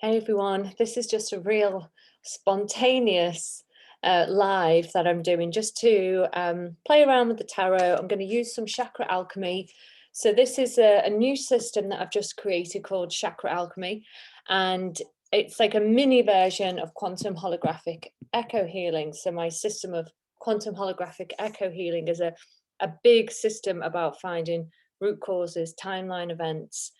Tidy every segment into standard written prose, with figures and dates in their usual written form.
Hey everyone, this is just a real spontaneous live that I'm doing just to play around with the tarot. I'm going to use some Chakra Alchemy. So this is a new system that I've just created called Chakra Alchemy, and it's like a mini version of quantum holographic echo healing. So my system of quantum holographic echo healing is a big system about finding root causes, timeline events,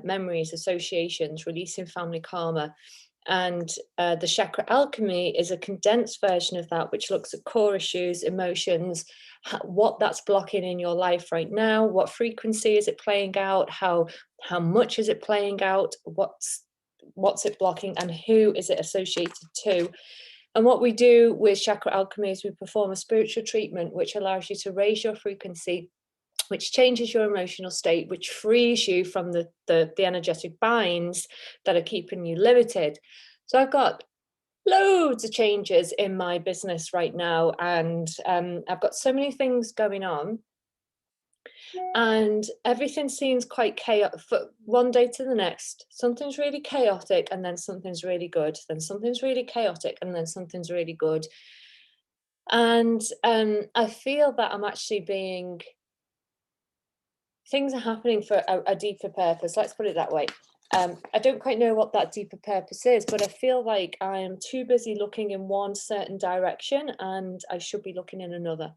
memories, associations, releasing family karma. And the Chakra Alchemy is a condensed version of that, which looks at core issues, emotions, what that's blocking in your life right now, what frequency is it playing out, how much is it playing out, what's it blocking, and who is it associated to. And what we do with Chakra Alchemy is we perform a spiritual treatment which allows you to raise your frequency, which changes your emotional state, which frees you from the energetic binds that are keeping you limited. So I've got loads of changes in my business right now, and I've got so many things going on, and everything seems quite chaotic. One day to the next, something's really chaotic, and then something's really good, then something's really chaotic, and then something's really good. And I feel that I'm actually being things are happening for a deeper purpose. Let's put it that way. I don't quite know what that deeper purpose is, but I feel like I am too busy looking in one certain direction and I should be looking in another.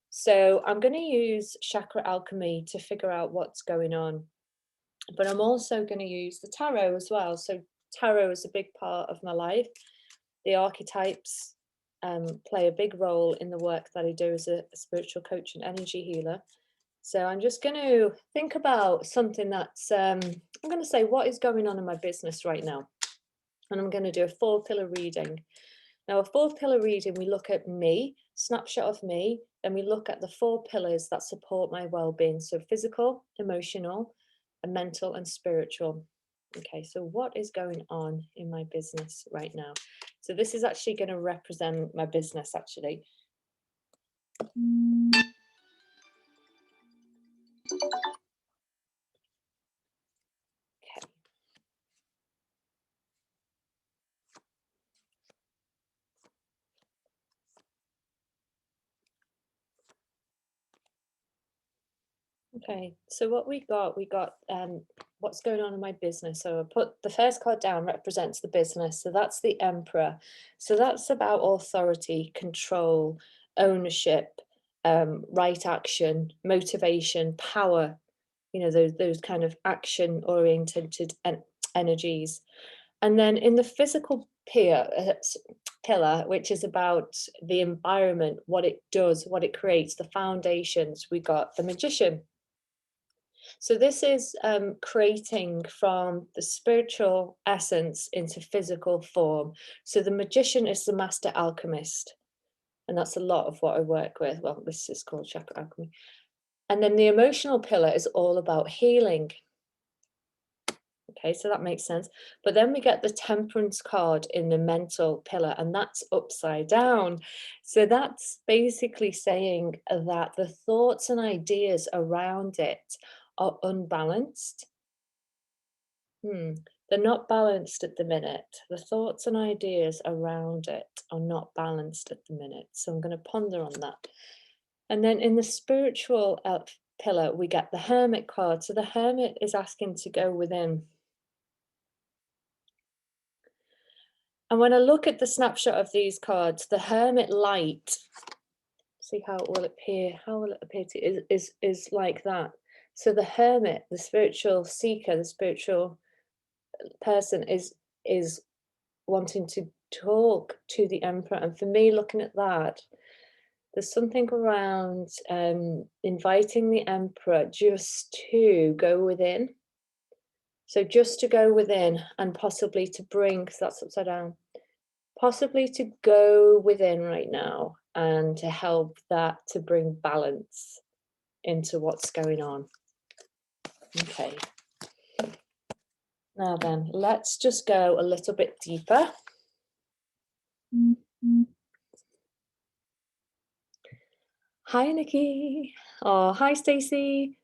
So I'm going to use Chakra Alchemy to figure out what's going on. But I'm also going to use the tarot as well. So tarot is a big part of my life. The archetypes play a big role in the work that I do as a spiritual coach and energy healer. So I'm just going to think about something that's, I'm going to say what is going on in my business right now. And I'm going to do a 4-pillar reading. Now, a 4-pillar reading, we look at me, snapshot of me, and we look at the 4 pillars that support my well-being. So physical, emotional, and mental and spiritual. Okay, so what is going on in my business right now? So this is actually going to represent my business, actually. Okay, so what we got what's going on in my business. So I put the first card down, represents the business. So that's the Emperor. So that's about authority, control, ownership, right action, motivation, power, you know, those kind of action oriented energies. And then in the physical pillar, which is about the environment, what it does, what it creates, the foundations, we got the Magician. So this is creating from the spiritual essence into physical form. So the Magician is the master alchemist. And that's a lot of what I work with. Well, this is called Chakra Alchemy. And then the emotional pillar is all about healing. Okay, so that makes sense. But then we get the Temperance card in the mental pillar, and that's upside down. So that's basically saying that the thoughts and ideas around it are unbalanced. They're not balanced at the minute. The thoughts and ideas around it are not balanced at the minute. So I'm going to ponder on that. And then in the spiritual pillar, we get the Hermit card. So the Hermit is asking to go within. And when I look at the snapshot of these cards, the Hermit light, see how it will appear, to is like that. So the Hermit, the spiritual seeker, the spiritual person is wanting to talk to the Emperor. And for me, looking at that, there's something around inviting the Emperor just to go within. So just to go within and possibly to bring, because that's upside down, possibly to go within right now and to help that to bring balance into what's going on. Okay. Now then, let's just go a little bit deeper. Hi, Nikki. Oh, hi, Stacey.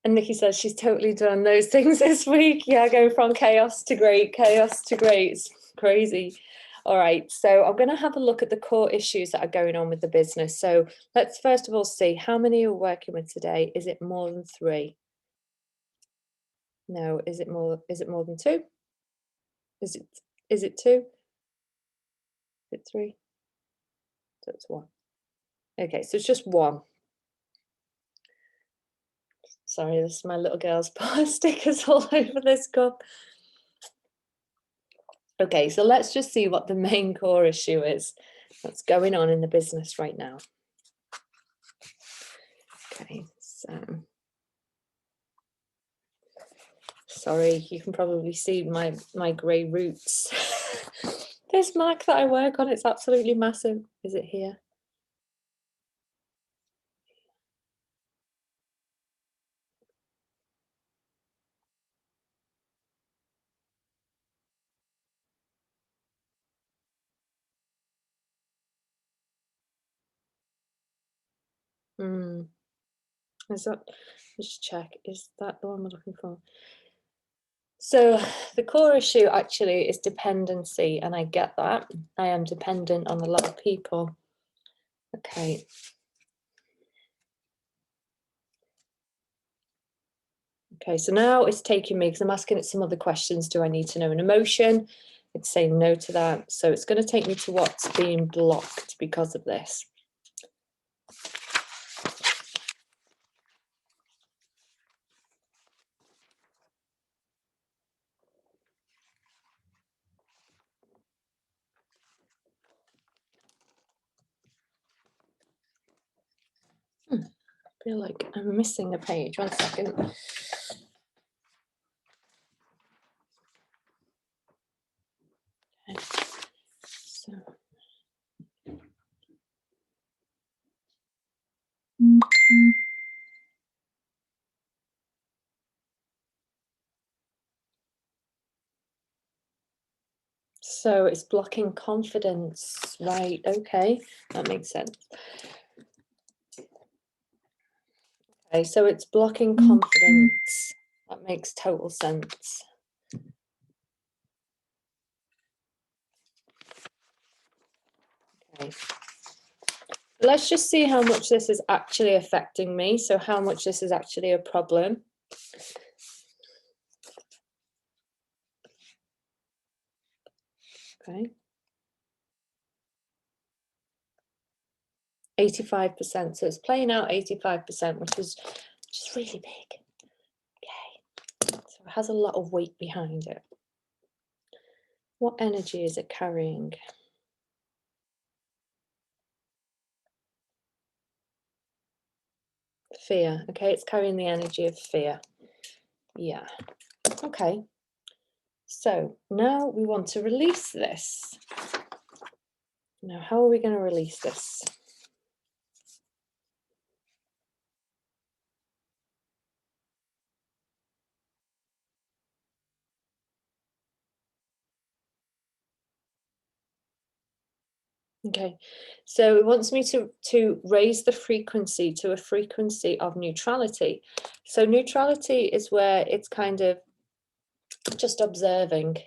And Nikki says she's totally done those things this week. Yeah, going from chaos to great. It's crazy. All right, so I'm going to have a look at the core issues that are going on with the business. So let's first of all see how many you're working with today. Is it more than 3? No. Is it more than 2? Is it 2? Is it 3? So it's 1. Okay, so it's just 1. Sorry, this is my little girl's paw stickers all over this cup. Okay, so let's just see what the main core issue is that's going on in the business right now. Okay, so sorry, you can probably see my grey roots. This Mac that I work on, it's absolutely massive. Is it here? Is that, let's check, is that the one we're looking for? So the core issue actually is dependency, and I get that. I am dependent on a lot of people. Okay. Okay, so now it's taking me, because I'm asking it some other questions. Do I need to know an emotion? It's saying no to that. So it's going to take me to what's being blocked because of this. I feel like I'm missing a page. 1 second. Okay. So it's blocking confidence, right? Okay, that makes sense. Okay, so it's blocking confidence. That makes total sense. Okay. Let's just see how much this is actually affecting me. So how much this is actually a problem. Okay. 85%. So it's playing out 85%, which is really big. Okay. So it has a lot of weight behind it. What energy is it carrying? Fear. Okay, it's carrying the energy of fear. Yeah. Okay. So now we want to release this. Now, how are we going to release this? Okay, so it wants me to raise the frequency to a frequency of neutrality. So neutrality is where it's kind of just observing.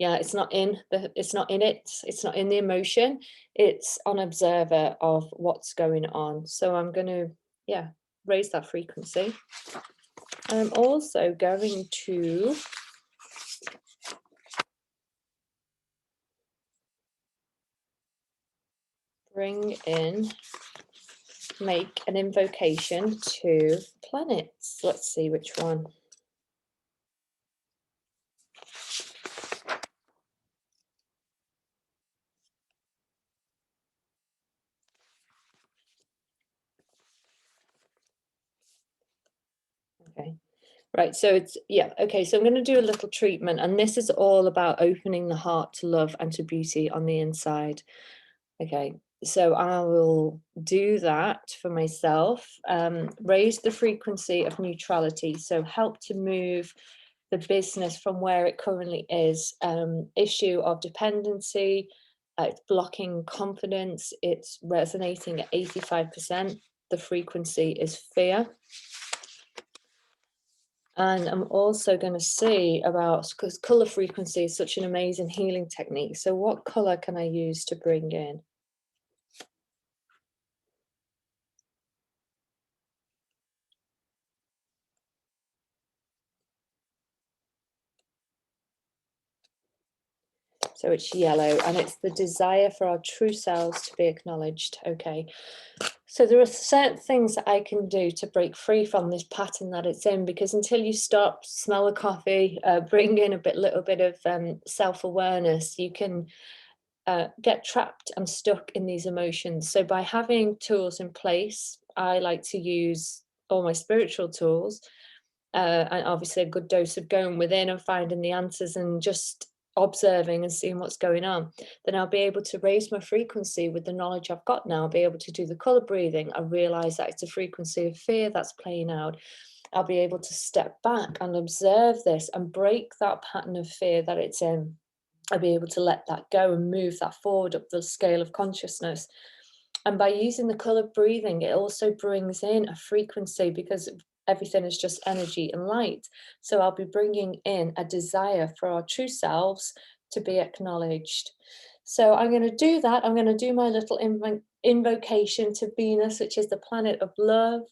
Yeah, it's not in the emotion. It's an observer of what's going on. So I'm going to, yeah, raise that frequency. I'm also going to bring in, make an invocation to planets. Let's see which one. Okay, right, so it's, yeah, okay, so I'm going to do a little treatment, and this is all about opening the heart to love and to beauty on the inside. Okay, so I will do that for myself, raise the frequency of neutrality, so help to move the business from where it currently is. Issue of dependency, it's blocking confidence, it's resonating at 85%. The frequency is fear. And I'm also going to see about, because color frequency is such an amazing healing technique. So what color can I use to bring in? So it's yellow, and it's the desire for our true selves to be acknowledged. Okay. So there are certain things that I can do to break free from this pattern that it's in, because until you stop, smell the coffee, bring in a little bit of self-awareness, you can get trapped and stuck in these emotions. So by having tools in place, I like to use all my spiritual tools, and obviously a good dose of going within and finding the answers and just observing and seeing what's going on. Then I'll be able to raise my frequency with the knowledge I've got now. I'll be able to do the color breathing. I realize that it's a frequency of fear that's playing out. I'll be able to step back and observe this and break that pattern of fear that it's in. I'll be able to let that go and move that forward up the scale of consciousness. And by using the color breathing, it also brings in a frequency, because everything is just energy and light. So I'll be bringing in a desire for our true selves to be acknowledged. So I'm going to do that. I'm going to do my little invocation to Venus, which is the planet of love,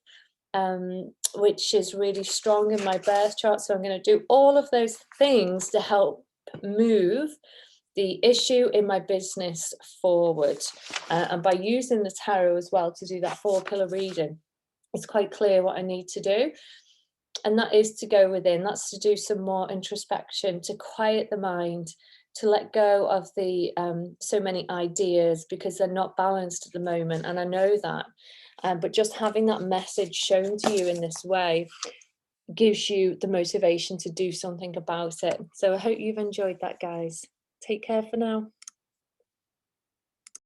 which is really strong in my birth chart. So I'm going to do all of those things to help move the issue in my business forward. And by using the tarot as well to do that 4-pillar reading, it's quite clear what I need to do. And that is to go within, that's to do some more introspection, to quiet the mind, to let go of the so many ideas, because they're not balanced at the moment. And I know that. But just having that message shown to you in this way gives you the motivation to do something about it. So I hope you've enjoyed that, guys. Take care for now.